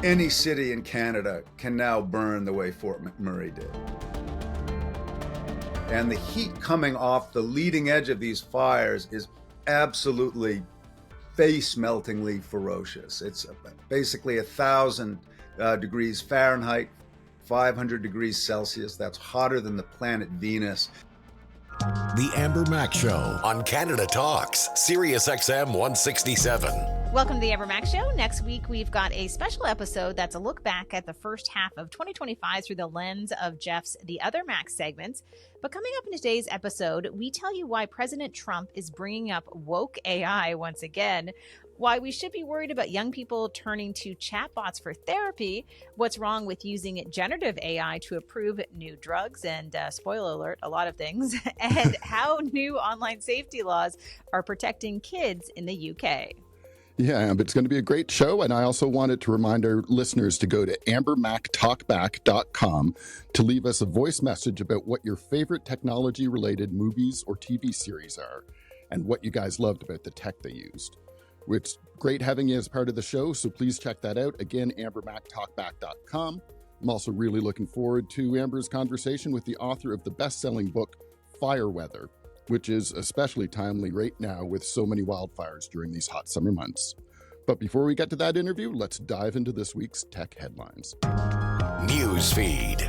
Any city in Canada can now burn the way Fort McMurray did. And the heat coming off the leading edge of these fires is absolutely face-meltingly ferocious. It's basically 1,000 degrees Fahrenheit, 500 degrees Celsius. That's hotter than the planet Venus. The Amber Mac Show on Canada Talks, Sirius XM 167. Welcome to the Amber Mac Show. Next week, we've got a special episode that's a look back at the first half of 2025 through the lens of Jeff's The Other Mac segments. But coming up in today's episode, we tell you why President Trump is bringing up woke AI once again, why we should be worried about young people turning to chatbots for therapy, what's wrong with using generative AI to approve new drugs, and spoiler alert, a lot of things, and how new online safety laws are protecting kids in the UK. Yeah, it's going to be a great show, and I also wanted to remind our listeners to go to ambermactalkback.com to leave us a voice message about what your favorite technology-related movies or TV series are, and what you guys loved about the tech they used. It's great having you as part of the show, so please check that out. Again, ambermactalkback.com. I'm also really looking forward to Amber's conversation with the author of the best-selling book, Fireweather, which is especially timely right now with so many wildfires during these hot summer months. But before we get to that interview, let's dive into this week's tech headlines. Newsfeed.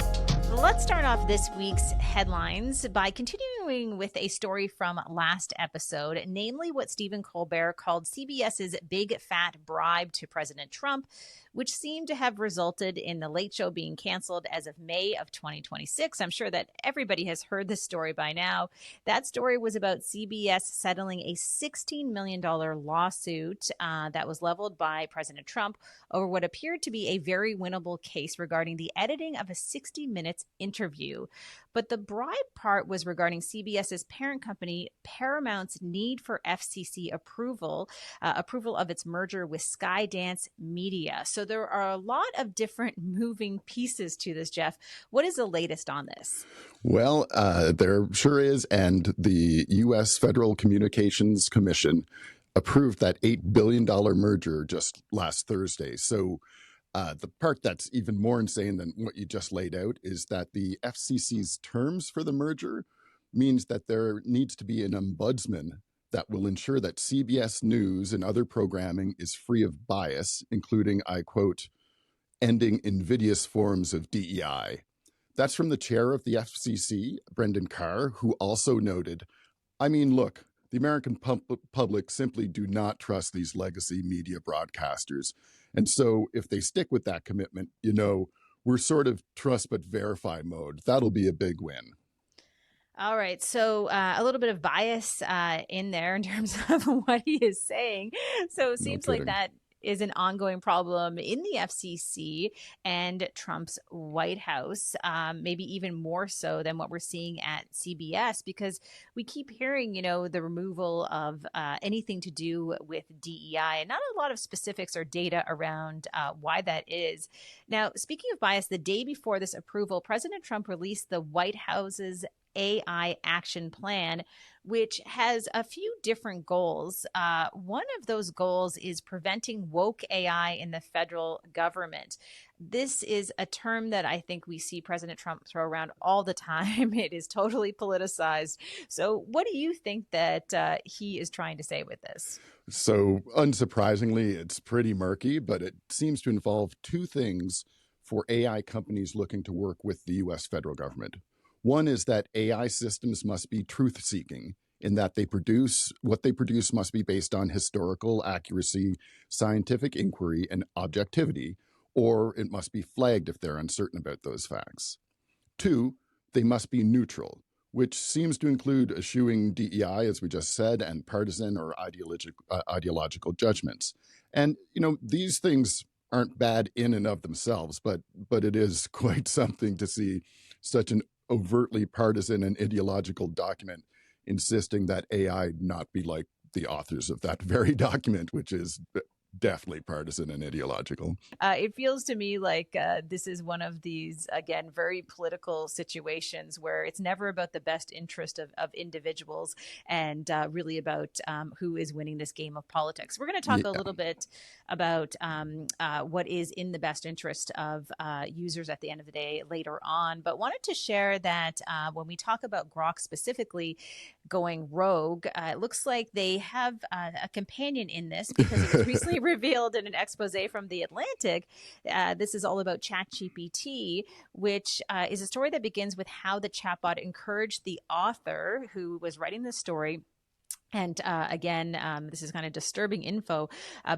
Let's start off this week's headlines by continuing with a story from last episode, namely what Stephen Colbert called CBS's big fat bribe to President Trump, which seemed to have resulted in the Late Show being canceled as of May of 2026. I'm sure that everybody has heard this story by now. That story was about CBS settling a $16 million lawsuit that was leveled by President Trump over what appeared to be a very winnable case regarding the editing of a 60 Minutes interview. But the bribe part was regarding CBS's parent company, Paramount's need for FCC approval of its merger with Skydance Media. So there are a lot of different moving pieces to this, Jeff. What is the latest on this? Well, there sure is. And the U.S. Federal Communications Commission approved that $8 billion merger just last Thursday. So the part that's even more insane than what you just laid out is that the FCC's terms for the merger means that there needs to be an ombudsman that will ensure that CBS News and other programming is free of bias, including, I quote, ending invidious forms of DEI. That's from the chair of the FCC, Brendan Carr, who also noted, I mean, look, the American public simply do not trust these legacy media broadcasters. And so if they stick with that commitment, we're sort of trust but verify mode. That'll be a big win. All right. So a little bit of bias in there in terms of what he is saying. So it seems like that is an ongoing problem in the FCC and Trump's White House, maybe even more so than what we're seeing at CBS, because we keep hearing, the removal of anything to do with DEI and not a lot of specifics or data around why that is. Now, speaking of bias, the day before this approval, President Trump released the White House's AI action plan, which has a few different goals. One of those goals is preventing woke AI in the federal government. This is a term that I think we see President Trump throw around all the time. It is totally politicized. So what do you think that he is trying to say with this? So unsurprisingly, it's pretty murky, but it seems to involve two things for AI companies looking to work with the U.S. federal government. One is that AI systems must be truth-seeking in that what they produce must be based on historical accuracy, scientific inquiry, and objectivity, or it must be flagged if they're uncertain about those facts. Two, they must be neutral, which seems to include eschewing DEI, as we just said, and partisan or ideological judgments. And, these things aren't bad in and of themselves, but it is quite something to see such an overtly partisan and ideological document insisting that AI not be like the authors of that very document, which is definitely partisan and ideological. It feels to me like this is one of these, again, very political situations where it's never about the best interest of individuals and really about who is winning this game of politics. We're going to talk a little bit about what is in the best interest of users at the end of the day later on, but wanted to share that when we talk about Grok specifically going rogue, it looks like they have a companion in this because it was recently revealed in an expose from The Atlantic. This is all about ChatGPT, which is a story that begins with how the chatbot encouraged the author who was writing the story. And again, this is kind of disturbing info,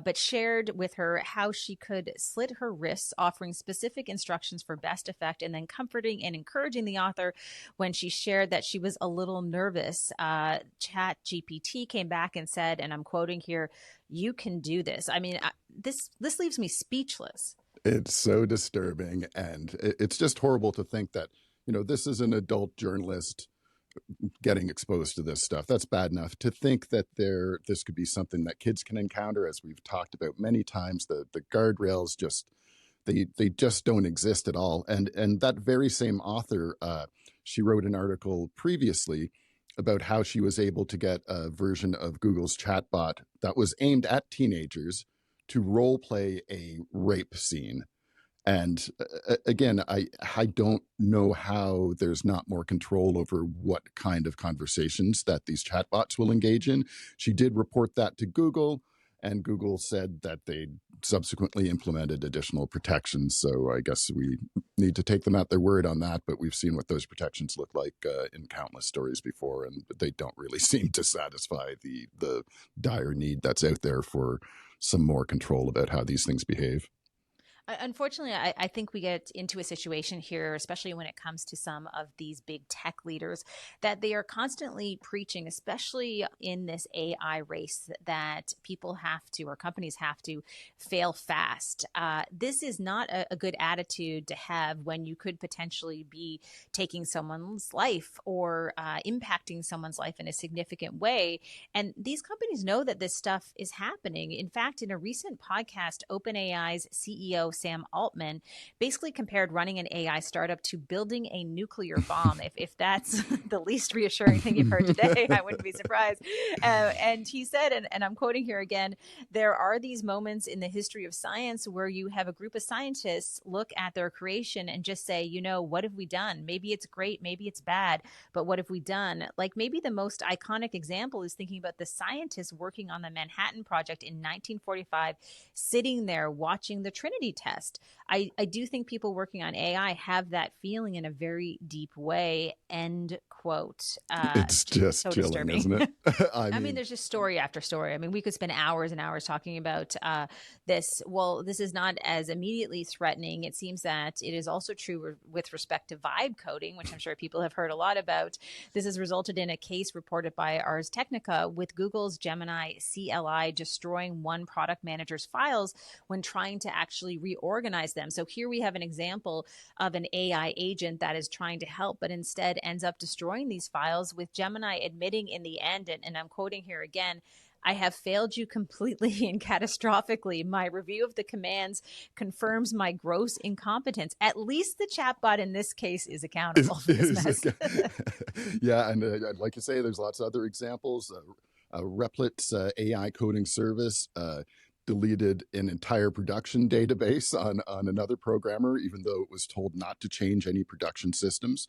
but shared with her how she could slit her wrists, offering specific instructions for best effect, and then comforting and encouraging the author when she shared that she was a little nervous. ChatGPT came back and said, and I'm quoting here, "You can do this." I mean, this leaves me speechless. It's so disturbing, and it's just horrible to think that, this is an adult journalist getting exposed to this stuff. That's bad enough. To think that this could be something that kids can encounter, as we've talked about many times, the guardrails just they just don't exist at all. And that very same author, she wrote an article previously about how she was able to get a version of Google's chatbot that was aimed at teenagers to role play a rape scene. And again, I don't know how there's not more control over what kind of conversations that these chatbots will engage in. She did report that to Google, and Google said that they subsequently implemented additional protections. So I guess we need to take them at their word on that. But we've seen what those protections look like in countless stories before, and they don't really seem to satisfy the dire need that's out there for some more control about how these things behave. Unfortunately, I think we get into a situation here, especially when it comes to some of these big tech leaders, that they are constantly preaching, especially in this AI race, that people have to, or companies have to, fail fast. This is not a good attitude to have when you could potentially be taking someone's life or impacting someone's life in a significant way. And these companies know that this stuff is happening. In fact, in a recent podcast, OpenAI's CEO, Sam Altman, basically compared running an AI startup to building a nuclear bomb. If that's the least reassuring thing you've heard today, I wouldn't be surprised. And he said, and I'm quoting here again, there are these moments in the history of science where you have a group of scientists look at their creation and just say, what have we done? Maybe it's great, maybe it's bad, but what have we done? Like maybe the most iconic example is thinking about the scientists working on the Manhattan Project in 1945, sitting there watching the Trinity test. I do think people working on AI have that feeling in a very deep way. End quote. It's just so chilling, disturbing. isn't it? I mean, there's just story after story. I mean, we could spend hours and hours talking about this. Well, this is not as immediately threatening. It seems that it is also true with respect to vibe coding, which I'm sure people have heard a lot about. This has resulted in a case reported by Ars Technica with Google's Gemini CLI destroying one product manager's files when trying to actually reorganize them. So here we have an example of an AI agent that is trying to help, but instead ends up destroying these files, with Gemini admitting in the end, and I'm quoting here again, "I have failed you completely and catastrophically. My review of the commands confirms my gross incompetence." At least the chatbot in this case is accountable for this mess. Yeah, and I'd like to say there's lots of other examples. Replic's AI coding service deleted an entire production database on another programmer, even though it was told not to change any production systems.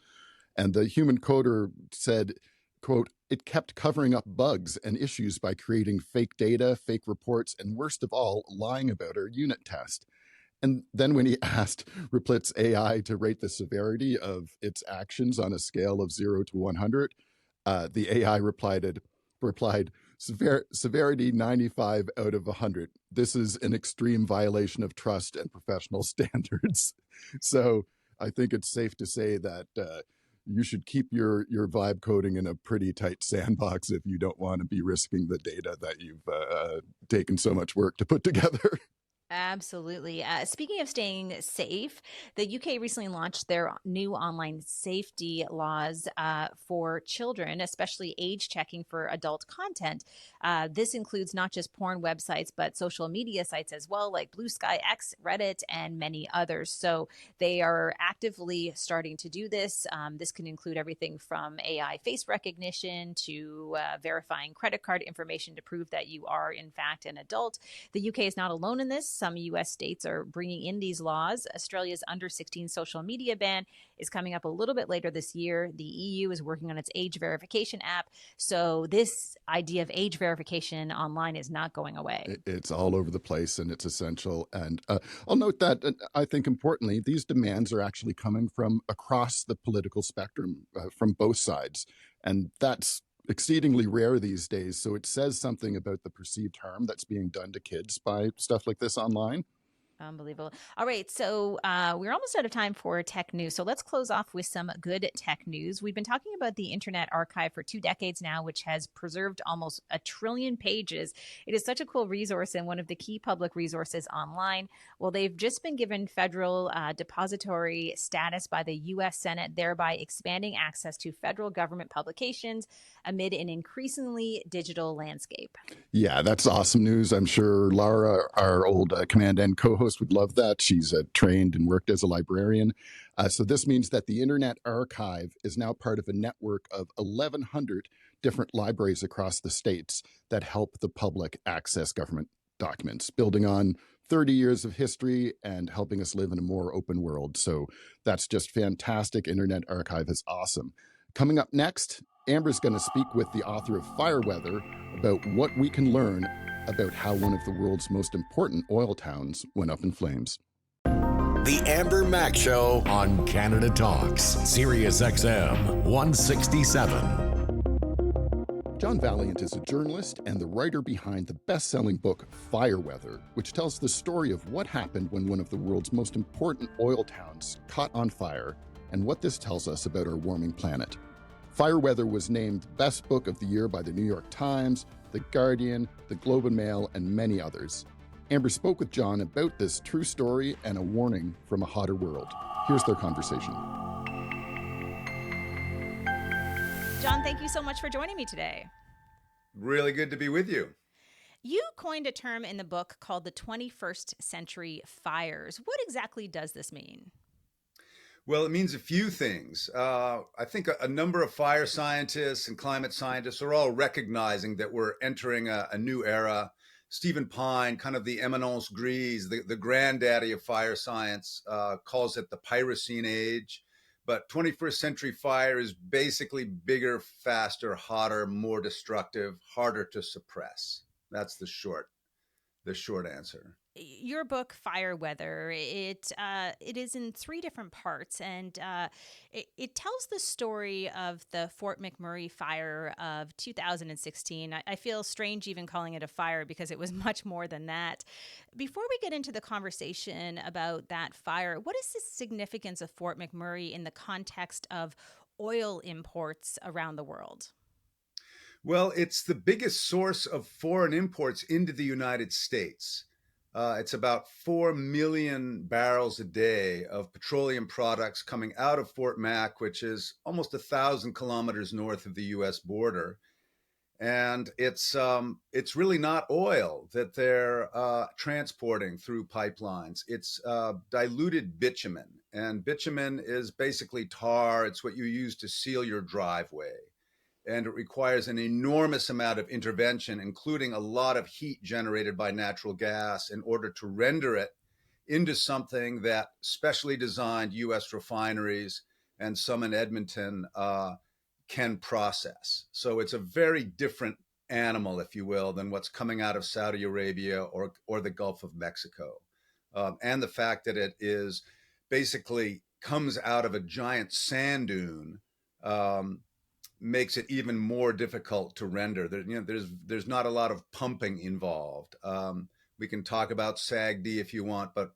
And the human coder said, quote, "It kept covering up bugs and issues by creating fake data, fake reports, and worst of all, lying about our unit test." And then when he asked Replit's AI to rate the severity of its actions on a scale of 0 to 100, the AI replied, severity 95 out of 100. This is an extreme violation of trust and professional standards. So I think it's safe to say that you should keep your vibe coding in a pretty tight sandbox if you don't want to be risking the data that you've taken so much work to put together. Absolutely. Speaking of staying safe, the UK recently launched their new online safety laws for children, especially age checking for adult content. This includes not just porn websites, but social media sites as well, like Blue Sky X, Reddit, and many others. So they are actively starting to do this. This can include everything from AI face recognition to verifying credit card information to prove that you are, in fact, an adult. The UK is not alone in this. Some US states are bringing in these laws. Australia's under 16 social media ban is coming up a little bit later this year. The EU is working on its age verification app. So, this idea of age verification online is not going away. It's all over the place and it's essential. And I'll note that I think importantly, these demands are actually coming from across the political spectrum, from both sides. And that's exceedingly rare these days. So it says something about the perceived harm that's being done to kids by stuff like this online. Unbelievable. All right. So we're almost out of time for tech news. So let's close off with some good tech news. We've been talking about the Internet Archive for 2 decades now, which has preserved almost 1 trillion pages. It is such a cool resource and one of the key public resources online. Well, they've just been given federal depository status by the U.S. Senate, thereby expanding access to federal government publications amid an increasingly digital landscape. Yeah, that's awesome news. I'm sure Laura, our old Command N co-host, would love that. She's trained and worked as a librarian. So this means that the Internet Archive is now part of a network of 1,100 different libraries across the states that help the public access government documents, building on 30 years of history and helping us live in a more open world. So that's just fantastic. Internet Archive is awesome. Coming up next, Amber's going to speak with the author of Fireweather about what we can learn about how one of the world's most important oil towns went up in flames. The Amber Mac Show on Canada Talks, Sirius XM 167. John Vaillant is a journalist and the writer behind the best-selling book Fireweather, which tells the story of what happened when one of the world's most important oil towns caught on fire and what this tells us about our warming planet. Fireweather was named Best Book of the Year by the New York Times, The Guardian, The Globe and Mail, and many others. Amber spoke with John about this true story and a warning from a hotter world. Here's their conversation. John, thank you so much for joining me today. Really good to be with you. You coined a term in the book called the 21st century fires. What exactly does this mean? Well, it means a few things. I think a number of fire scientists and climate scientists are all recognizing that we're entering a new era. Stephen Pine, kind of the eminence grise, the granddaddy of fire science, calls it the Pyrocene age. But 21st century fire is basically bigger, faster, hotter, more destructive, harder to suppress. That's the short answer. Your book Fireweather, it is in 3 different parts, and it tells the story of the Fort McMurray fire of 2016. I feel strange even calling it a fire because it was much more than that. Before we get into the conversation about that fire, what is the significance of Fort McMurray in the context of oil imports around the world? Well, it's the biggest source of foreign imports into the United States. It's about 4 million barrels a day of petroleum products coming out of Fort Mac, which is almost 1,000 kilometers north of the U.S. border. And it's really not oil that they're transporting through pipelines. It's diluted bitumen. And bitumen is basically tar. It's what you use to seal your driveway. And it requires an enormous amount of intervention, including a lot of heat generated by natural gas in order to render it into something that specially designed U.S. refineries and some in Edmonton can process. So it's a very different animal, if you will, than what's coming out of Saudi Arabia or the Gulf of Mexico. And the fact that it is basically comes out of a giant sand dune makes it even more difficult to render. There's not a lot of pumping involved. We can talk about SAGD if you want, but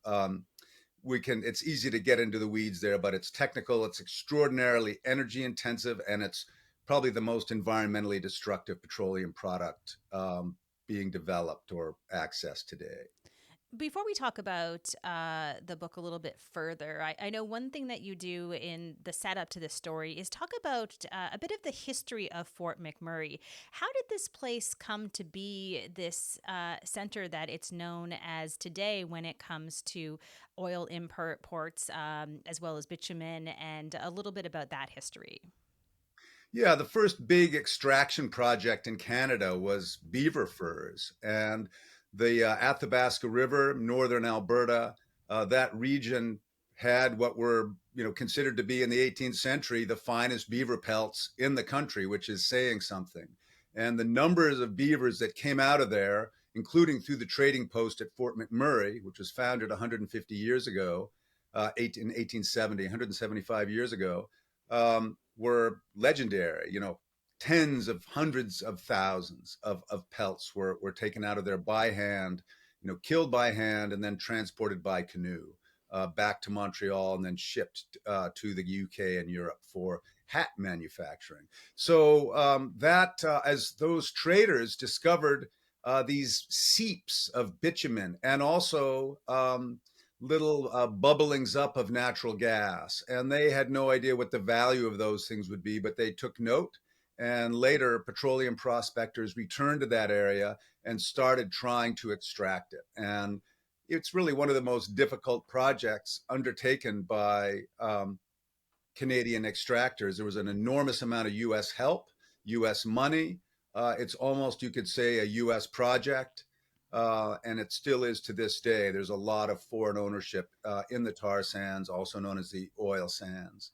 it's easy to get into the weeds there, but it's technical, it's extraordinarily energy intensive, and it's probably the most environmentally destructive petroleum product being developed or accessed today. Before we talk about the book a little bit further, I know one thing that you do in the setup to this story is talk about a bit of the history of Fort McMurray. How did this place come to be this center that it's known as today when it comes to oil imports, as well as bitumen, and a little bit about that history? Yeah, the first big extraction project in Canada was beaver furs, and the Athabasca River, northern Alberta, that region had what were considered to be in the 18th century the finest beaver pelts in the country, which is saying something. And the numbers of beavers that came out of there, including through the trading post at Fort McMurray, which was founded 150 years ago, in 1870, 175 years ago, were legendary. Tens of hundreds of thousands of pelts were taken out of there by hand, killed by hand, and then transported by canoe back to Montreal and then shipped to the UK and Europe for hat manufacturing. So as those traders discovered these seeps of bitumen and also little bubblings up of natural gas. And they had no idea what the value of those things would be, but they took note. And later, petroleum prospectors returned to that area and started trying to extract it. And it's really one of the most difficult projects undertaken by Canadian extractors. There was an enormous amount of US help, US money. It's almost, you could say, a US project. And it still is to this day. There's a lot of foreign ownership in the tar sands, also known as the oil sands.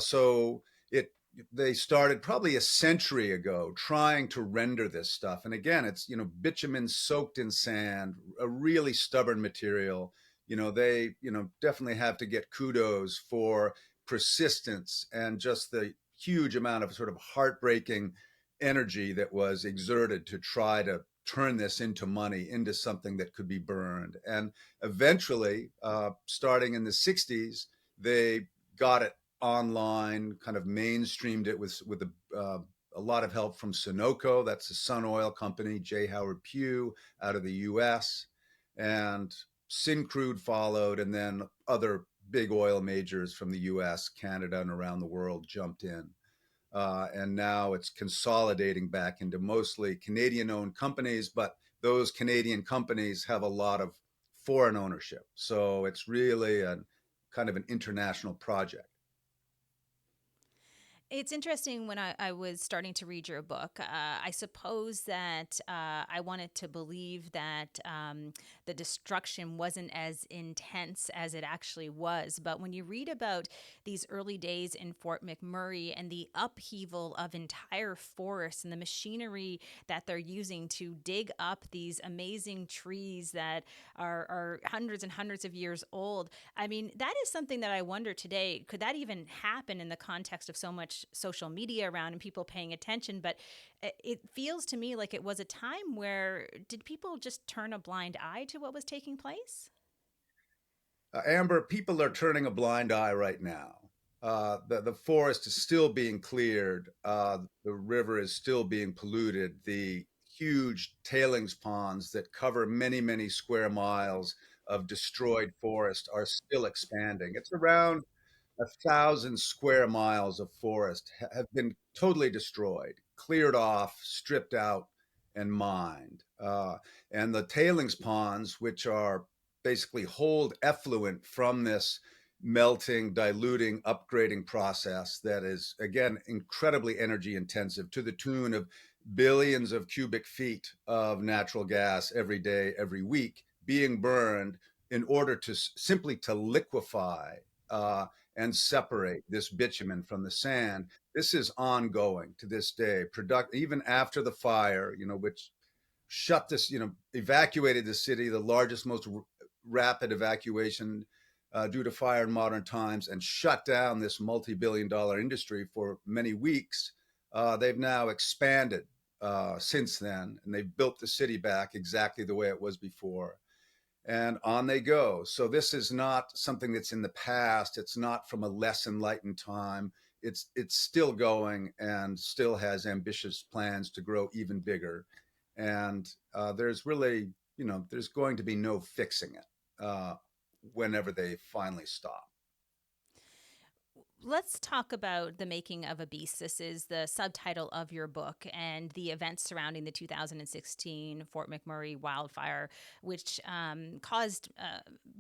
So it they started probably a century ago trying to render this stuff. And again, it's bitumen soaked in sand, a really stubborn material. They definitely have to get kudos for persistence and just the huge amount of sort of heartbreaking energy that was exerted to try to turn this into money, into something that could be burned. And eventually, starting in the 60s, they got it online, kind of mainstreamed it with a lot of help from Sunoco, that's the Sun Oil company, J. Howard Pugh out of the U.S., and Syncrude followed, and then other big oil majors from the U.S., Canada, and around the world jumped in. And now it's consolidating back into mostly Canadian-owned companies, but those Canadian companies have a lot of foreign ownership. So it's really a kind of an international project. It's interesting when I was starting to read your book. I suppose that I wanted to believe that the destruction wasn't as intense as it actually was. But when you read about these early days in Fort McMurray and the upheaval of entire forests and the machinery that they're using to dig up these amazing trees that are hundreds and hundreds of years old, I mean, that is something that I wonder today, could that even happen in the context of so much social media around and people paying attention? But it feels to me like it was a time where did people just turn a blind eye to what was taking place? Amber, people are turning a blind eye right now. The forest is still being cleared. The river is still being polluted. The huge tailings ponds that cover many, many square miles of destroyed forest are still expanding. It's around 1,000 square miles of forest have been totally destroyed, cleared off, stripped out, and mined. And the tailings ponds, which are basically hold effluent from this melting, diluting, upgrading process that is, again, incredibly energy intensive to the tune of billions of cubic feet of natural gas every day, every week being burned in order to simply to liquefy uh, and separate this bitumen from the sand. This is ongoing to this day. Even after the fire, which shut this, evacuated the city, the largest, most rapid evacuation due to fire in modern times, and shut down this multi-billion-dollar industry for many weeks. They've now expanded since then, and they've built the city back exactly the way it was before, and on they go. So this is not something that's in the past. It's not from a less enlightened time. It's still going and still has ambitious plans to grow even bigger. And there's really there's going to be no fixing it whenever they finally stop. Let's talk about The Making of a Beast. This is the subtitle of your book and the events surrounding the 2016 Fort McMurray wildfire, which caused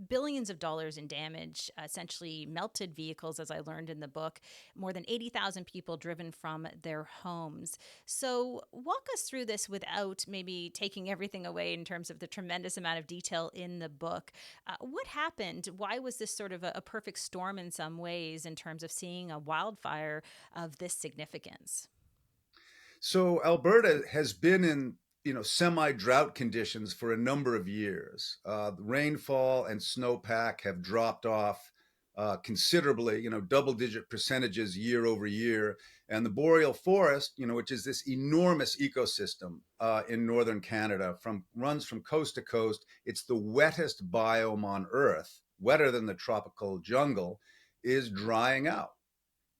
billions of dollars in damage, essentially melted vehicles, as I learned in the book, more than 80,000 people driven from their homes. So, walk us through this without maybe taking everything away in terms of the tremendous amount of detail in the book. What happened? Why was this sort of a perfect storm in some ways in terms of seeing a wildfire of this significance? So Alberta has been in semi-drought conditions for a number of years. The rainfall and snowpack have dropped off considerably, double-digit percentages year over year. And the boreal forest, which is this enormous ecosystem in northern Canada, runs from coast to coast. It's the wettest biome on Earth, wetter than the tropical jungle, is drying out.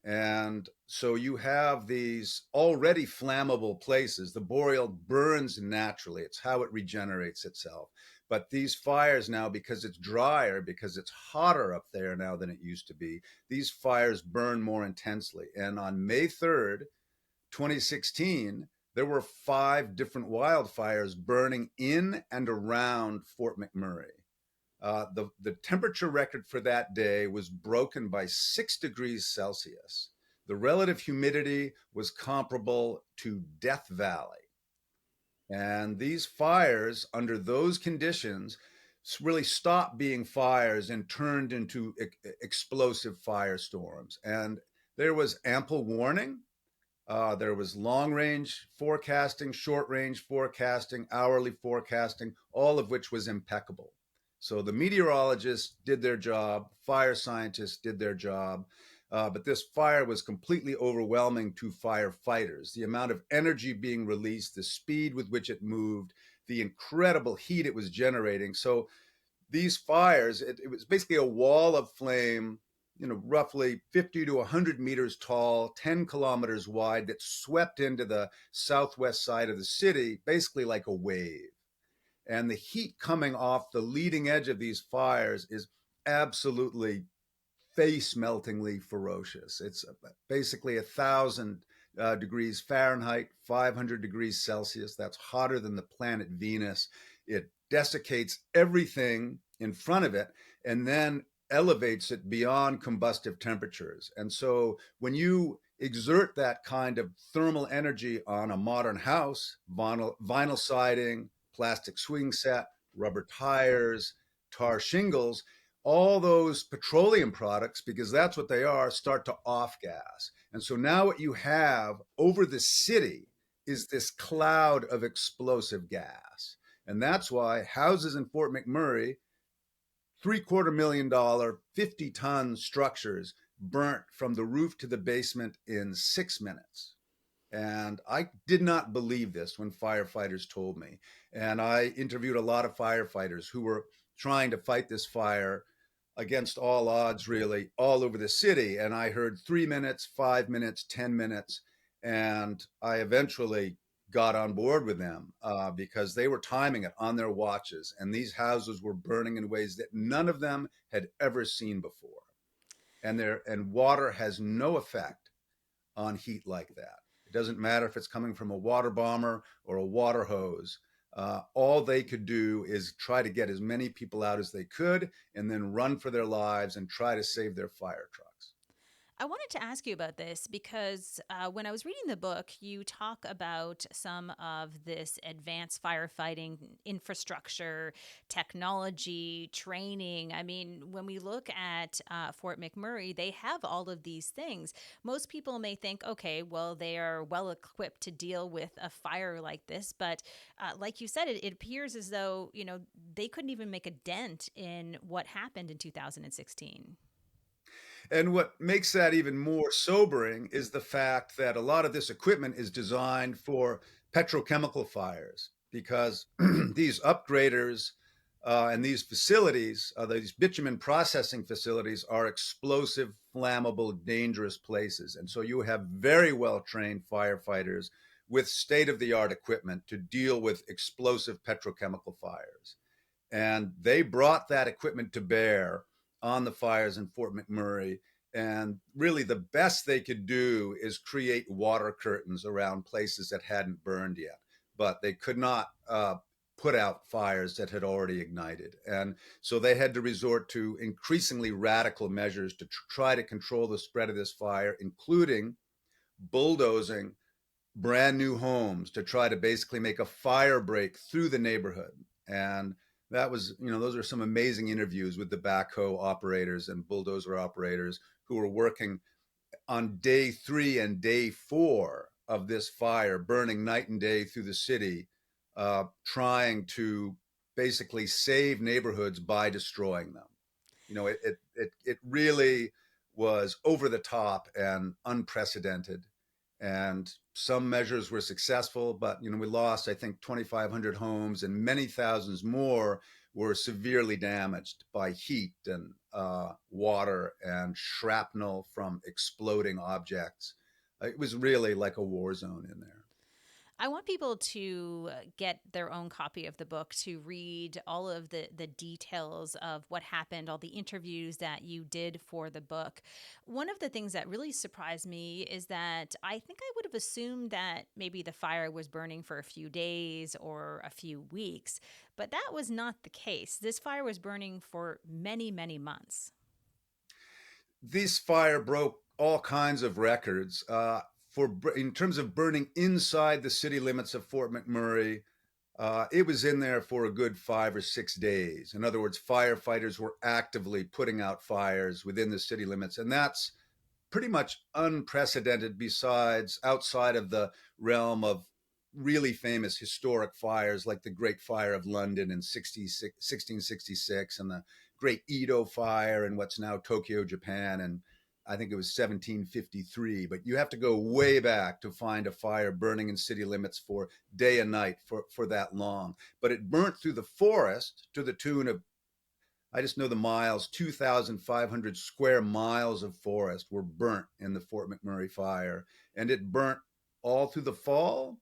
And so you have these already flammable places. The boreal burns naturally, it's how it regenerates itself. But these fires now, because it's drier, because it's hotter up there now than it used to be, these fires burn more intensely. And on May 3rd, 2016, there were 5 different wildfires burning in and around Fort McMurray. The temperature record for that day was broken by 6 degrees Celsius. The relative humidity was comparable to Death Valley. And these fires, under those conditions, really stopped being fires and turned into explosive firestorms. And there was ample warning. There was long range forecasting, short range forecasting, hourly forecasting, all of which was impeccable. So the meteorologists did their job, fire scientists did their job, but this fire was completely overwhelming to firefighters. The amount of energy being released, the speed with which it moved, the incredible heat it was generating. So these fires, it was basically a wall of flame, roughly 50 to 100 meters tall, 10 kilometers wide, that swept into the southwest side of the city, basically like a wave. And the heat coming off the leading edge of these fires is absolutely face meltingly ferocious. It's basically 1,000 degrees Fahrenheit, 500 degrees Celsius. That's hotter than the planet Venus. It desiccates everything in front of it and then elevates it beyond combustive temperatures. And so when you exert that kind of thermal energy on a modern house, vinyl siding, plastic swing set, rubber tires, tar shingles, all those petroleum products, because that's what they are, start to off gas. And so now what you have over the city is this cloud of explosive gas. And that's why houses in Fort McMurray, $750,000, 50-ton structures, burnt from the roof to the basement in 6 minutes. And I did not believe this when firefighters told me. And I interviewed a lot of firefighters who were trying to fight this fire against all odds, really, all over the city. And I heard 3 minutes, 5 minutes, 10 minutes. And I eventually got on board with them because they were timing it on their watches. And these houses were burning in ways that none of them had ever seen before. And water has no effect on heat like that. It doesn't matter if it's coming from a water bomber or a water hose. All they could do is try to get as many people out as they could and then run for their lives and try to save their fire trucks. I wanted to ask you about this because when I was reading the book, you talk about some of this advanced firefighting infrastructure, technology, training. I mean, when we look at Fort McMurray, they have all of these things. Most people may think, okay, well, they are well equipped to deal with a fire like this. But like you said, it appears as though, they couldn't even make a dent in what happened in 2016. And what makes that even more sobering is the fact that a lot of this equipment is designed for petrochemical fires because these upgraders and these facilities, these bitumen processing facilities, are explosive, flammable, dangerous places. And so you have very well trained firefighters with state-of-the-art equipment to deal with explosive petrochemical fires. And they brought that equipment to bear on the fires in Fort McMurray. And really, the best they could do is create water curtains around places that hadn't burned yet. But they could not put out fires that had already ignited. And so they had to resort to increasingly radical measures to try to control the spread of this fire, including bulldozing brand new homes to try to basically make a fire break through the neighborhood. And that was, those are some amazing interviews with the backhoe operators and bulldozer operators who were working on day 3 and day 4 of this fire, burning night and day through the city, trying to basically save neighborhoods by destroying them. It really was over the top and unprecedented. And some measures were successful, but we lost, I think, 2,500 homes, and many thousands more were severely damaged by heat and water and shrapnel from exploding objects. It was really like a war zone in there. I want people to get their own copy of the book to read all of the details of what happened, all the interviews that you did for the book. One of the things that really surprised me is that I think I would have assumed that maybe the fire was burning for a few days or a few weeks, but that was not the case. This fire was burning for many, many months. This fire broke all kinds of records. In terms of burning inside the city limits of Fort McMurray, it was in there for a good 5 or 6 days. In other words, firefighters were actively putting out fires within the city limits, and that's pretty much unprecedented besides outside of the realm of really famous historic fires like the Great Fire of London in 1666 and the Great Edo Fire in what's now Tokyo, Japan, and I think it was 1753. But you have to go way back to find a fire burning in city limits for day and night for that long. But it burnt through the forest to the tune of, I just know the miles, 2,500 square miles of forest were burnt in the Fort McMurray fire. And it burnt all through the fall.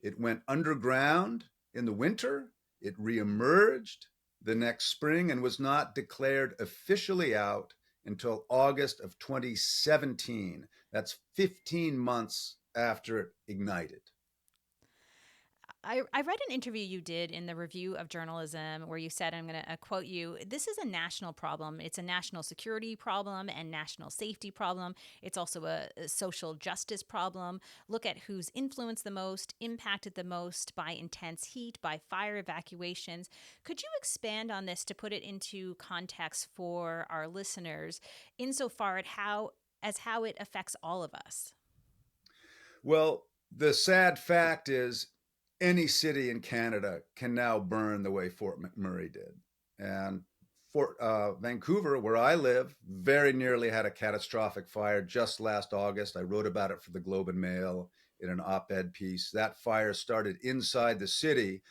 It went underground in the winter. It reemerged the next spring and was not declared officially out until August of 2017. That's 15 months after it ignited. I read an interview you did in the Review of Journalism where you said, I'm going to quote you, this is a national problem. It's a national security problem and national safety problem. It's also a social justice problem. Look at who's influenced the most, impacted the most by intense heat, by fire evacuations. Could you expand on this to put it into context for our listeners insofar as how it affects all of us? Well, the sad fact is any city in Canada can now burn the way Fort McMurray did. And Fort Vancouver, where I live, very nearly had a catastrophic fire just last August. I wrote about it for the Globe and Mail in an op-ed piece. That fire started inside the city,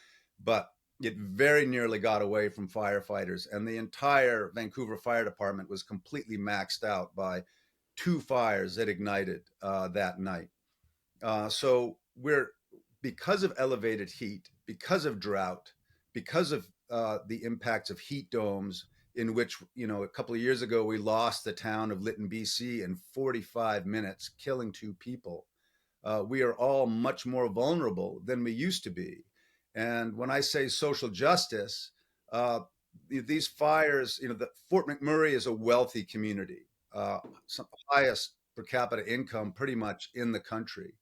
but it very nearly got away from firefighters. And the entire Vancouver Fire Department was completely maxed out by 2 fires that ignited that night. So because of elevated heat, because of drought, because of the impacts of heat domes, in which, a couple of years ago, we lost the town of Lytton, BC in 45 minutes, killing 2 people. We are all much more vulnerable than we used to be. And when I say social justice, these fires, the Fort McMurray is a wealthy community, some highest per capita income pretty much in the country.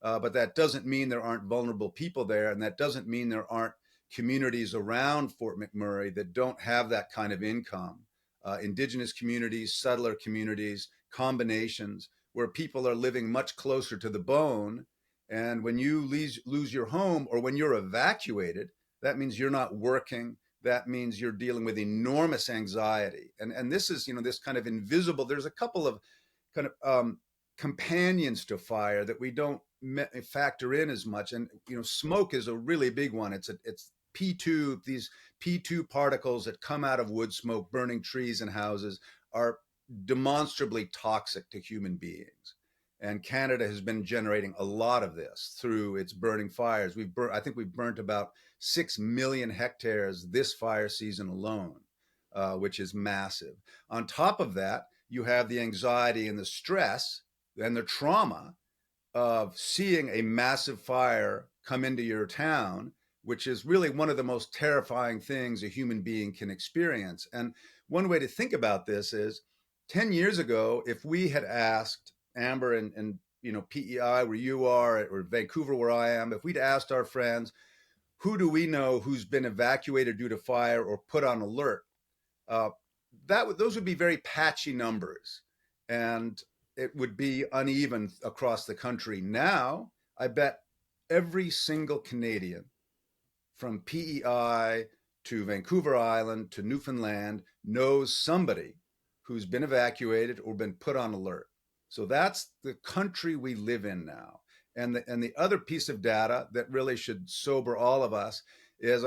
But that doesn't mean there aren't vulnerable people there. And that doesn't mean there aren't communities around Fort McMurray that don't have that kind of income. Indigenous communities, settler communities, combinations where people are living much closer to the bone. And when you lose your home or when you're evacuated, that means you're not working. That means you're dealing with enormous anxiety. And this is, this kind of invisible, there's a couple of kind of companions to fire that we don't factor in as much. And, smoke is a really big one. It's P2, these P2 particles that come out of wood smoke, burning trees and houses, are demonstrably toxic to human beings. And Canada has been generating a lot of this through its burning fires. I think we've burnt about 6 million hectares this fire season alone, which is massive. On top of that, you have the anxiety and the stress and the trauma of seeing a massive fire come into your town, which is really one of the most terrifying things a human being can experience. And one way to think about this is 10 years ago, if we had asked Amber and PEI where you are, or Vancouver where I am, if we'd asked our friends, who do we know who's been evacuated due to fire or put on alert? Uh, those would be very patchy numbers, and it would be uneven across the country. Now, I bet every single Canadian, from PEI to Vancouver Island to Newfoundland, knows somebody who's been evacuated or been put on alert. So that's the country we live in now. And the other piece of data that really should sober all of us is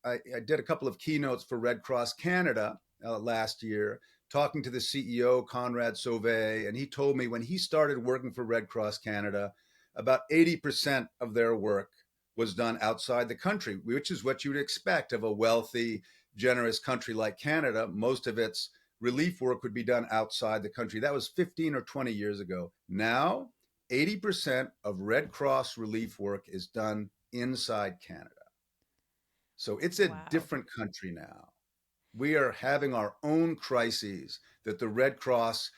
I did a couple of keynotes for Red Cross Canada last year, talking to the CEO, Conrad Sauvé, and he told me when he started working for Red Cross Canada, about 80% of their work was done outside the country, which is what you would expect of a wealthy, generous country like Canada. Most of its relief work would be done outside the country. That was 15 or 20 years ago. Now, 80% of Red Cross relief work is done inside Canada. So it's a Wow. different country now. We are having our own crises that the Red Cross,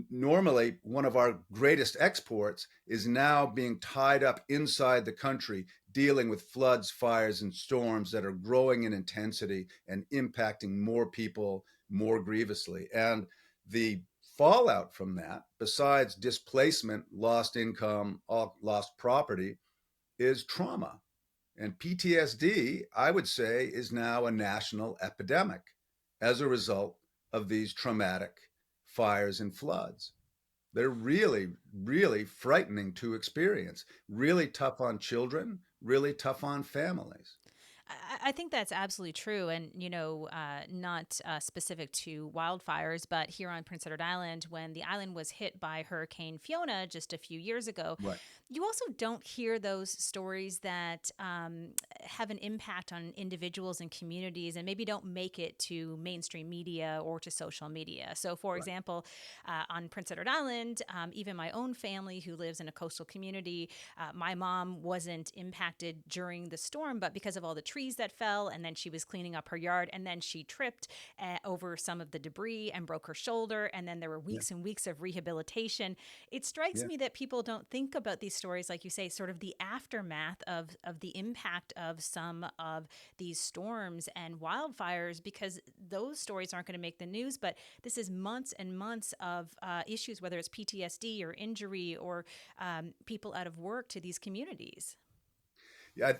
normally one of our greatest exports, is now being tied up inside the country, dealing with floods, fires, and storms that are growing in intensity and impacting more people more grievously. And the fallout from that, besides displacement, lost income, lost property, is trauma. And PTSD, I would say, is now a national epidemic as a result of these traumatic fires and floods. They're really, really frightening to experience, really tough on children, really tough on families. I think that's absolutely true. And, not specific to wildfires, but here on Prince Edward Island, when the island was hit by Hurricane Fiona just a few years ago, Right. you also don't hear those stories that have an impact on individuals and communities and maybe don't make it to mainstream media or to social media. So, for Right. example, on Prince Edward Island, even my own family who lives in a coastal community, my mom wasn't impacted during the storm, but because of all the trees that fell, and then she was cleaning up her yard, and then she tripped over some of the debris and broke her shoulder, and then there were Yeah. weeks and weeks of rehabilitation. It strikes Yeah. me that people don't think about these stories, like you say, sort of the aftermath of the impact of some of these storms and wildfires, because those stories aren't going to make the news. But this is months and months of issues, whether it's PTSD or injury or people out of work to these communities. Yeah.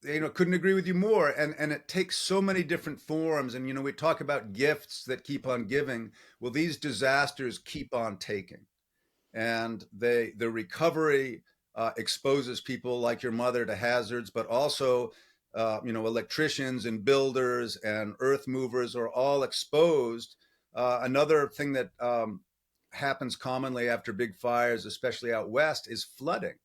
Couldn't agree with you more. And it takes so many different forms. And, we talk about gifts that keep on giving. Well, these disasters keep on taking. And the recovery exposes people like your mother to hazards, but also electricians and builders and earth movers are all exposed. Another thing that happens commonly after big fires, especially out west, is flooding.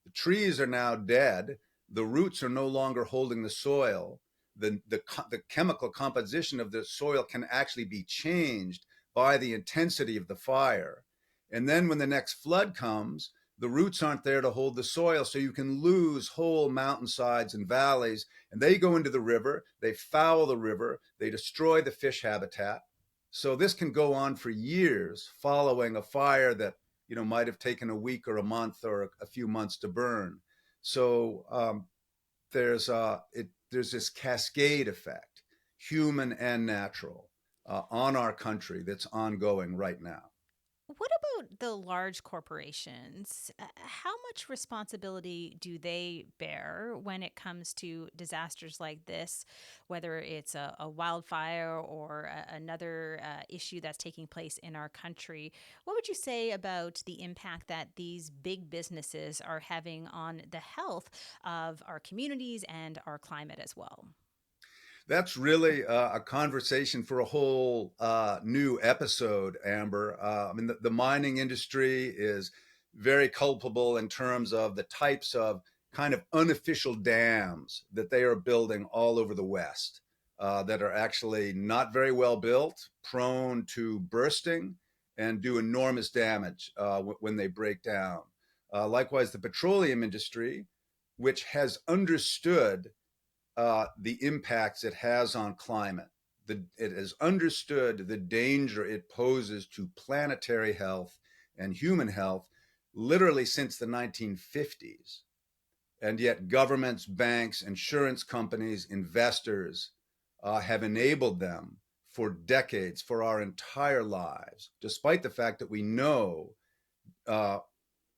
The trees are now dead. The roots are no longer holding the soil. The chemical composition of the soil can actually be changed by the intensity of the fire. And then when the next flood comes, the roots aren't there to hold the soil. So you can lose whole mountainsides and valleys. And they go into the river, they foul the river, they destroy the fish habitat. So this can go on for years following a fire that might have taken a week or a month or a few months to burn. So there's this cascade effect, human and natural, on our country that's ongoing right now. What about the large corporations? How much responsibility do they bear when it comes to disasters like this, whether it's a wildfire or another issue that's taking place in our country? What would you say about the impact that these big businesses are having on the health of our communities and our climate as well? That's really a conversation for a whole new episode, Amber. I mean, the mining industry is very culpable in terms of the types of kind of unofficial dams that they are building all over the West, that are actually not very well built, prone to bursting, and do enormous damage when they break down. Likewise, the petroleum industry, which has understood the impacts it has on climate. It has understood the danger it poses to planetary health and human health literally since the 1950s. And yet, governments, banks, insurance companies, investors have enabled them for decades, for our entire lives, despite the fact that we know uh,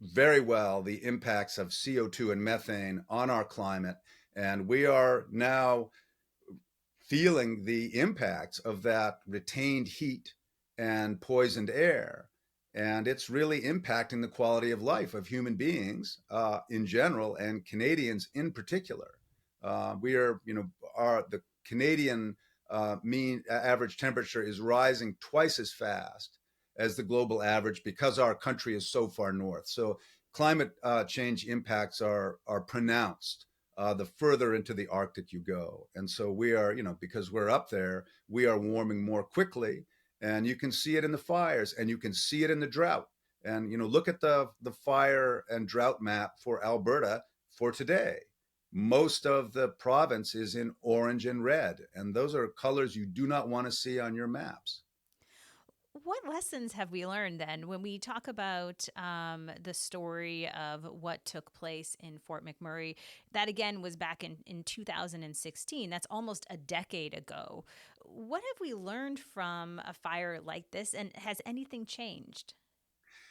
very well the impacts of CO2 and methane on our climate. And we are now feeling the impacts of that retained heat and poisoned air. And it's really impacting the quality of life of human beings in general, and Canadians in particular. We are, the Canadian mean average temperature is rising twice as fast as the global average because our country is so far north. So climate change impacts are pronounced the further into the Arctic you go. And so we are, because we're up there, we are warming more quickly. And you can see it in the fires, and you can see it in the drought. And, look at the fire and drought map for Alberta for today. Most of the province is in orange and red. And those are colors you do not want to see on your maps. What lessons have we learned then when we talk about the story of what took place in Fort McMurray? That again was back in 2016. That's almost a decade ago. What have we learned from a fire like this, and has anything changed?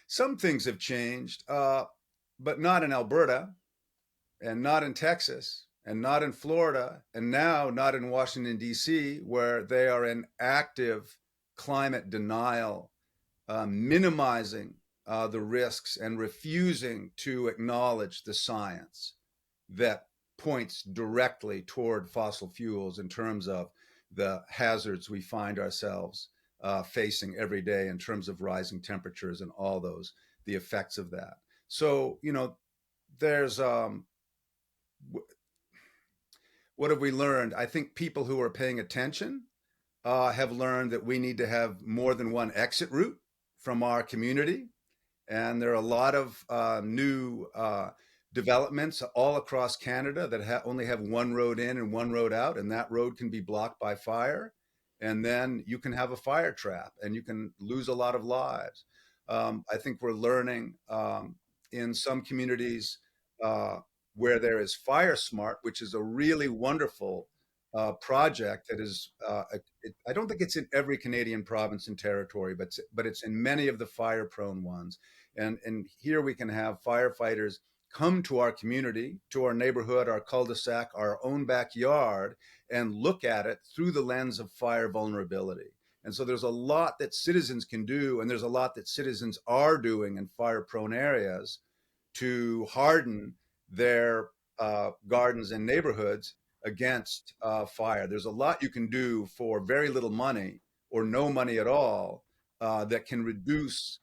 Some things have changed, but not in Alberta, and not in Texas, and not in Florida, and now not in Washington, D.C., where they are in active climate denial, minimizing the risks and refusing to acknowledge the science that points directly toward fossil fuels in terms of the hazards we find ourselves facing every day in terms of rising temperatures and all the effects of that. So, there's what have we learned? I think people who are paying attention have learned that we need to have more than one exit route from our community. And there are a lot of new developments all across Canada that only have one road in and one road out, and that road can be blocked by fire. And then you can have a fire trap and you can lose a lot of lives. I think we're learning in some communities uh, where there is Fire Smart, which is a really wonderful project that is, I don't think it's in every Canadian province and territory, but it's in many of the fire prone ones. And here we can have firefighters come to our community, to our neighborhood, our cul-de-sac, our own backyard, and look at it through the lens of fire vulnerability. And so there's a lot that citizens can do, and there's a lot that citizens are doing in fire prone areas to harden their gardens and neighborhoods against fire. There's a lot you can do for very little money or no money at all that can reduce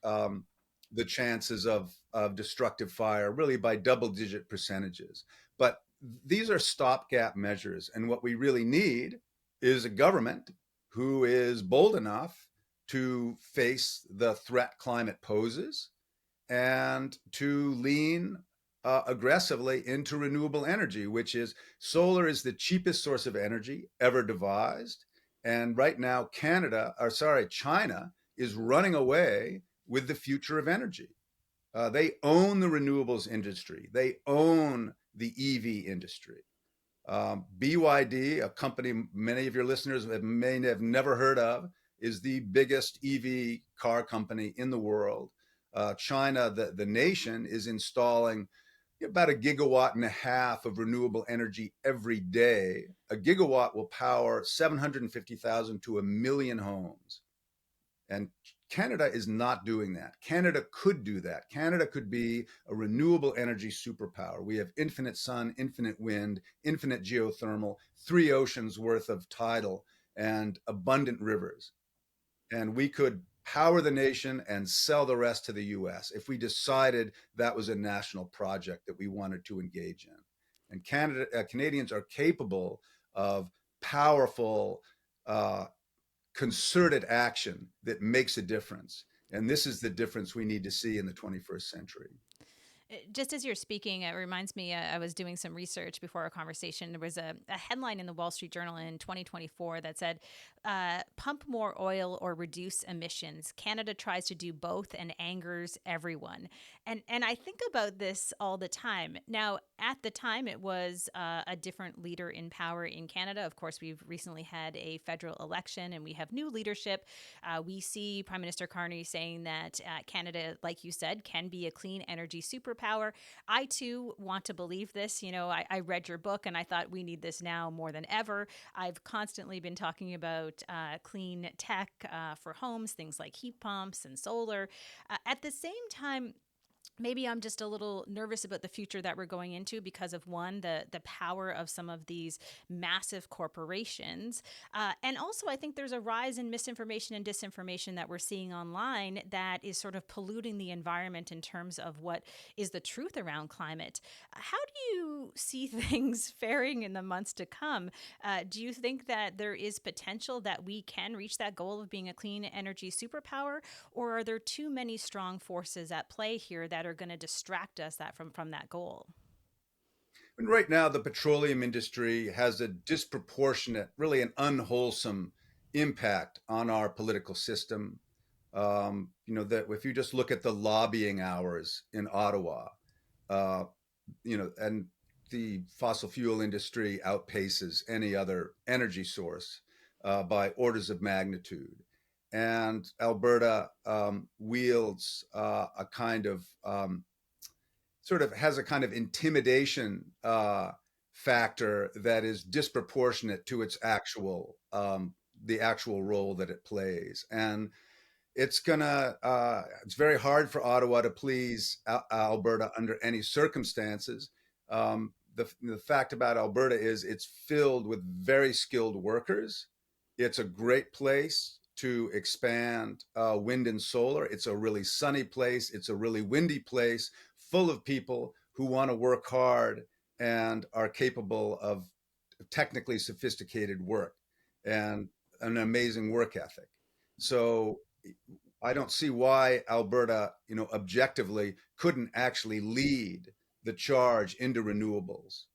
the chances of destructive fire really by double-digit percentages. But these are stopgap measures. And what we really need is a government who is bold enough to face the threat climate poses and to lean aggressively into renewable energy, which is solar is the cheapest source of energy ever devised. And right now, China is running away with the future of energy. They own the renewables industry. They own the EV industry. BYD, a company many of your listeners may have never heard of, is the biggest EV car company in the world. China, the nation, is installing about 1.5 gigawatts of renewable energy every day. A gigawatt will power 750,000 to 1 million homes. And Canada is not doing that. Canada could do that. Canada could be a renewable energy superpower. We have infinite sun, infinite wind, infinite geothermal, 3 oceans worth of tidal, and abundant rivers. And we could power the nation and sell the rest to the US if we decided that was a national project that we wanted to engage in. And Canadians are capable of powerful, concerted action that makes a difference. And this is the difference we need to see in the 21st century. Just as you're speaking, it reminds me, I was doing some research before our conversation. There was a headline in the Wall Street Journal in 2024 that said, pump more oil or reduce emissions. Canada tries to do both and angers everyone. And I think about this all the time. Now, at the time, it was a different leader in power in Canada. Of course, we've recently had a federal election and we have new leadership. We see Prime Minister Carney saying that Canada, like you said, can be a clean energy superpower. I too want to believe this. You know, I read your book and I thought we need this now more than ever. I've constantly been talking about clean tech for homes, things like heat pumps and solar. At the same time, maybe I'm just a little nervous about the future that we're going into because of one, the power of some of these massive corporations. And also, I think there's a rise in misinformation and disinformation that we're seeing online that is sort of polluting the environment in terms of what is the truth around climate. How do you see things faring in the months to come? Do you think that there is potential that we can reach that goal of being a clean energy superpower? Or are there too many strong forces at play here that are going to distract us from that goal? And right now, the petroleum industry has a disproportionate, really an unwholesome impact on our political system. That if you just look at the lobbying hours in Ottawa, uh, and the fossil fuel industry outpaces any other energy source by orders of magnitude. And Alberta wields a kind of sort of has a kind of intimidation factor that is disproportionate to its actual the actual role that it plays. And it's very hard for Ottawa to please Alberta under any circumstances. The fact about Alberta is it's filled with very skilled workers. It's a great place to expand wind and solar. It's a really sunny place. It's a really windy place full of people who want to work hard and are capable of technically sophisticated work and an amazing work ethic. So I don't see why Alberta, objectively couldn't actually lead the charge into renewables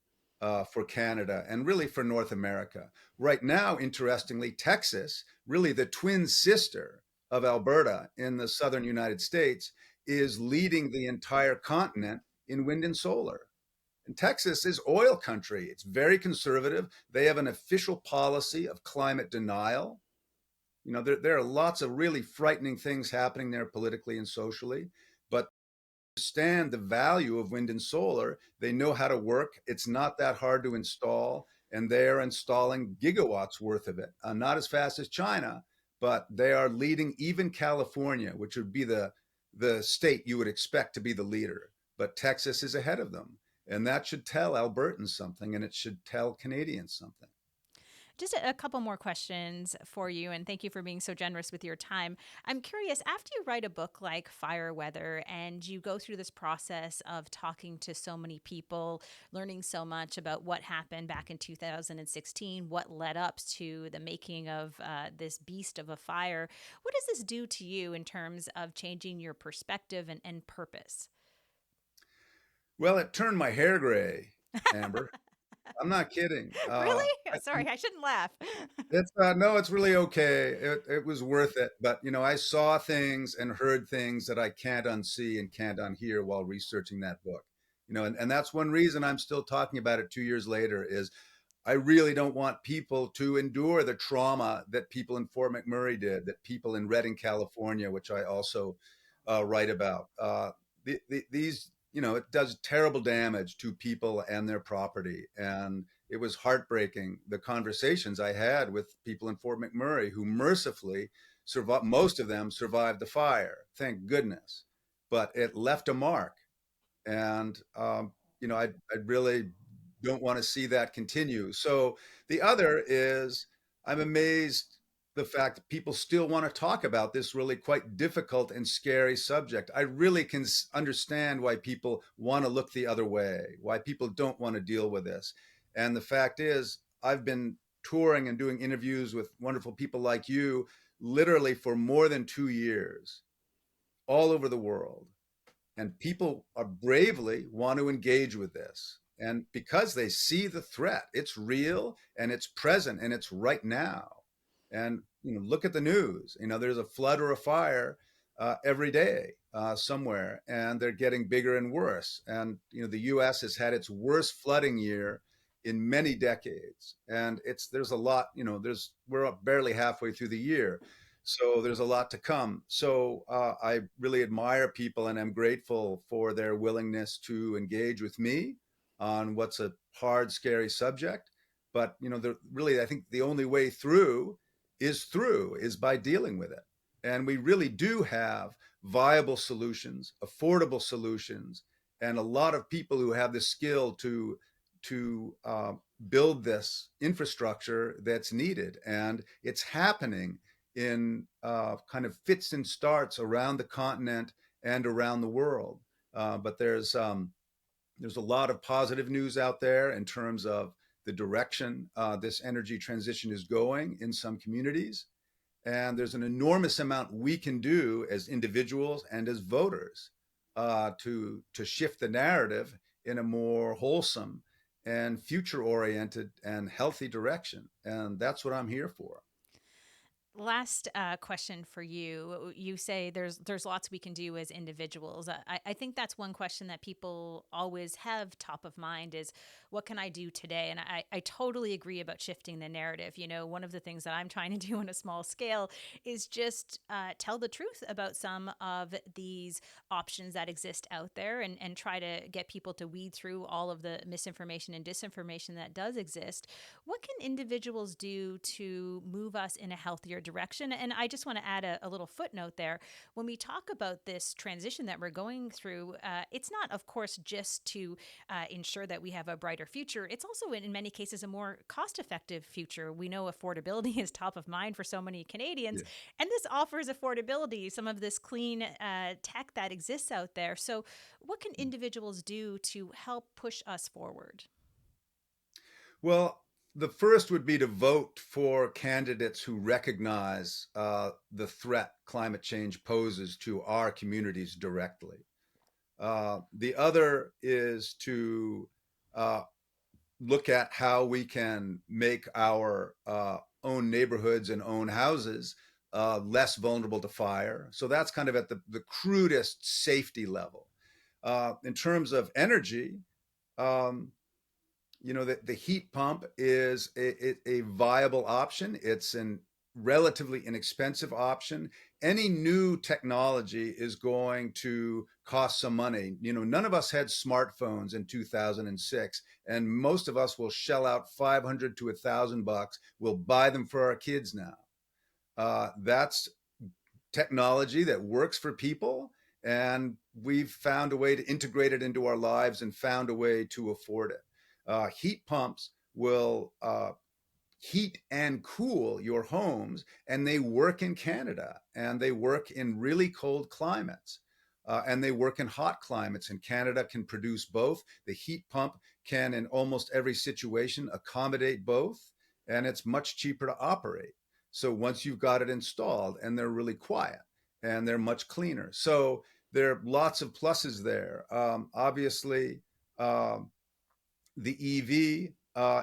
for Canada and really for North America. Right now, interestingly, Texas, really the twin sister of Alberta in the southern United States, is leading the entire continent in wind and solar. And Texas is oil country. It's very conservative. They have an official policy of climate denial. There are lots of really frightening things happening there politically and socially, but understand the value of wind and solar. They know how to work. It's not that hard to install, and they're installing gigawatts worth of it. Not as fast as China, but they are leading even California, which would be the state you would expect to be the leader. But Texas is ahead of them. And that should tell Albertans something, and it should tell Canadians something. Just a couple more questions for you, and thank you for being so generous with your time. I'm curious, after you write a book like Fire Weather and you go through this process of talking to so many people, learning so much about what happened back in 2016, what led up to the making of this beast of a fire, what does this do to you in terms of changing your perspective and purpose? Well, it turned my hair gray, Amber. I'm not kidding. Really? Sorry, I shouldn't laugh. It's no, it's really okay. It was worth it. But I saw things and heard things that I can't unsee and can't unhear while researching that book. And that's one reason I'm still talking about it 2 years later is I really don't want people to endure the trauma that people in Fort McMurray did, that people in Redding, California, which I also write about. These, it does terrible damage to people and their property. And it was heartbreaking, the conversations I had with people in Fort McMurray who mercifully survived. Most of them survived the fire, thank goodness. But it left a mark. And, I really don't want to see that continue. So the other is I'm amazed the fact that people still want to talk about this really quite difficult and scary subject. I really can understand why people want to look the other way, why people don't want to deal with this. And the fact is, I've been touring and doing interviews with wonderful people like you literally for more than 2 years all over the world. And people are bravely want to engage with this. And because they see the threat, it's real and it's present and it's right now. And look at the news. There's a flood or a fire every day somewhere, and they're getting bigger and worse. And the U.S. has had its worst flooding year in many decades, and there's a lot. We're barely halfway through the year, so there's a lot to come. So I really admire people, and I'm grateful for their willingness to engage with me on what's a hard, scary subject. But really, I think the only way through is by dealing with it. And we really do have viable solutions, affordable solutions, and a lot of people who have the skill to build this infrastructure that's needed. And it's happening in kind of fits and starts around the continent and around the world. But there's a lot of positive news out there in terms of the direction this energy transition is going in some communities. And there's an enormous amount we can do as individuals and as voters to shift the narrative in a more wholesome and future-oriented and healthy direction. And that's what I'm here for. Last question for you. You say there's lots we can do as individuals. I think that's one question that people always have top of mind is, what can I do today? And I totally agree about shifting the narrative. One of the things that I'm trying to do on a small scale is just tell the truth about some of these options that exist out there, and try to get people to weed through all of the misinformation and disinformation that does exist. What can individuals do to move us in a healthier direction? And I just want to add a little footnote there. When we talk about this transition that we're going through, it's not, of course, just to ensure that we have a brighter future. It's also, in many cases, a more cost-effective future. We know affordability is top of mind for so many Canadians, and this offers affordability, some of this clean tech that exists out there. So what can individuals do to help push us forward? Well, the first would be to vote for candidates who recognize the threat climate change poses to our communities directly. The other is to look at how we can make our own neighborhoods and own houses less vulnerable to fire. So that's kind of at the crudest safety level. In terms of energy, um, the heat pump is a viable option. It's a relatively inexpensive option. Any new technology is going to cost some money. None of us had smartphones in 2006, and most of us will shell out 500 to $1,000. We'll buy them for our kids now. That's technology that works for people, and we've found a way to integrate it into our lives and found a way to afford it. Heat pumps will heat and cool your homes, and they work in Canada, and they work in really cold climates, and they work in hot climates, and Canada can produce both. The heat pump can, in almost every situation, accommodate both, and it's much cheaper to operate. So once you've got it installed, and they're really quiet, and they're much cleaner. So there are lots of pluses there. Obviously, the EV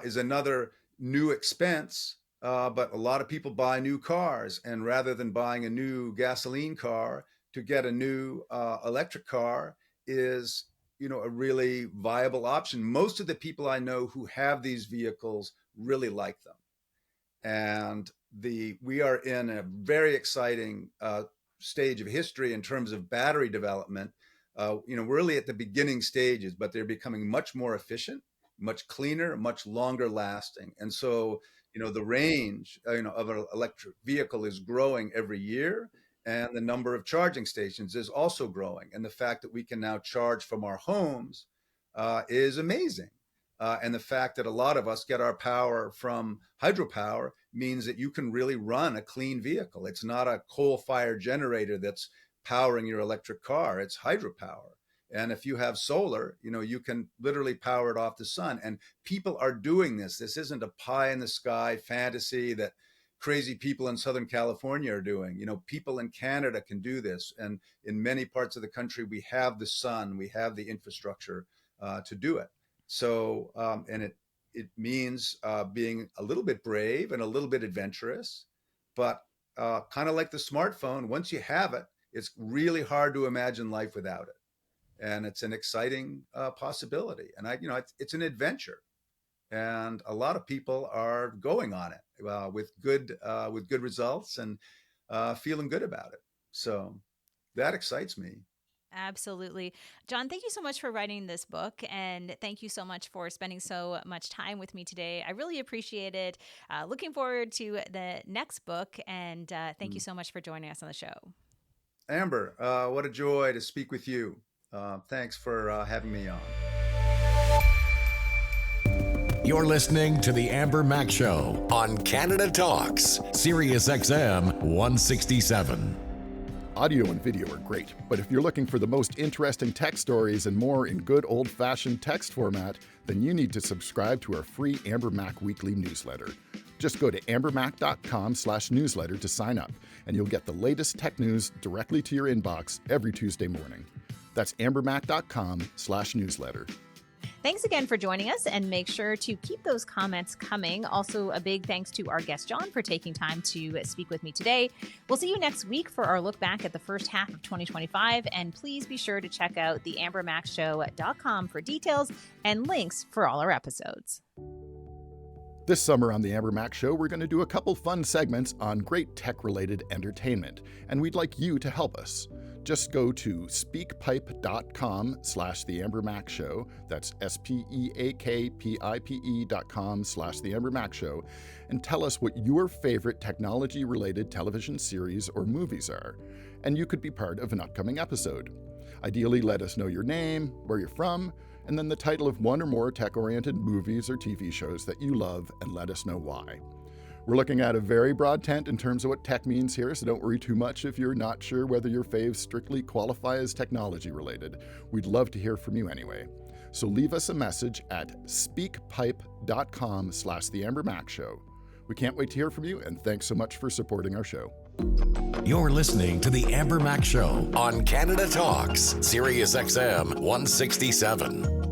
is another new expense, but a lot of people buy new cars, and rather than buying a new gasoline car, to get a new electric car is a really viable option. Most of the people I know who have these vehicles really like them, and we are in a very exciting stage of history in terms of battery development. We're really at the beginning stages, but they're becoming much more efficient, much cleaner, much longer lasting. And so, the range, of an electric vehicle is growing every year, and the number of charging stations is also growing. And the fact that we can now charge from our homes is amazing. And the fact that a lot of us get our power from hydropower means that you can really run a clean vehicle. It's not a coal-fired generator that's powering your electric car. It's hydropower. And if you have solar, you can literally power it off the sun. And people are doing this. This isn't a pie in the sky fantasy that crazy people in Southern California are doing. People in Canada can do this. And in many parts of the country, we have the sun, we have the infrastructure to do it. So, and it means being a little bit brave and a little bit adventurous, but kind of like the smartphone, once you have it, it's really hard to imagine life without it. And it's an exciting possibility. And it's an adventure. And a lot of people are going on it with good results and feeling good about it. So that excites me. Absolutely. John, thank you so much for writing this book. And thank you so much for spending so much time with me today. I really appreciate it. Looking forward to the next book. And thank you so much for joining us on the show. Amber, what a joy to speak with you. Thanks for having me on. You're listening to The Amber Mac Show on Canada Talks, Sirius XM 167. Audio and video are great, but if you're looking for the most interesting tech stories and more in good old-fashioned text format, then you need to subscribe to our free Amber Mac weekly newsletter. Just go to ambermac.com/newsletter to sign up, and you'll get the latest tech news directly to your inbox every Tuesday morning. That's ambermac.com/newsletter. Thanks again for joining us, and make sure to keep those comments coming. Also, a big thanks to our guest, John, for taking time to speak with me today. We'll see you next week for our look back at the first half of 2025, and please be sure to check out theambermacshow.com for details and links for all our episodes. This summer on The Amber Mac Show, we're going to do a couple fun segments on great tech-related entertainment, and we'd like you to help us. Just go to speakpipe.com/The Amber Mac Show. That's speakpipe.com/The Amber Mac Show, and tell us what your favorite technology-related television series or movies are. And you could be part of an upcoming episode. Ideally, let us know your name, where you're from, and then the title of one or more tech-oriented movies or TV shows that you love, and let us know why. We're looking at a very broad tent in terms of what tech means here, so don't worry too much if you're not sure whether your faves strictly qualify as technology related. We'd love to hear from you anyway. So leave us a message at speakpipe.com/The Amber Mac Show. We can't wait to hear from you, and thanks so much for supporting our show. You're listening to The Amber Mac Show on Canada Talks, Sirius XM 167.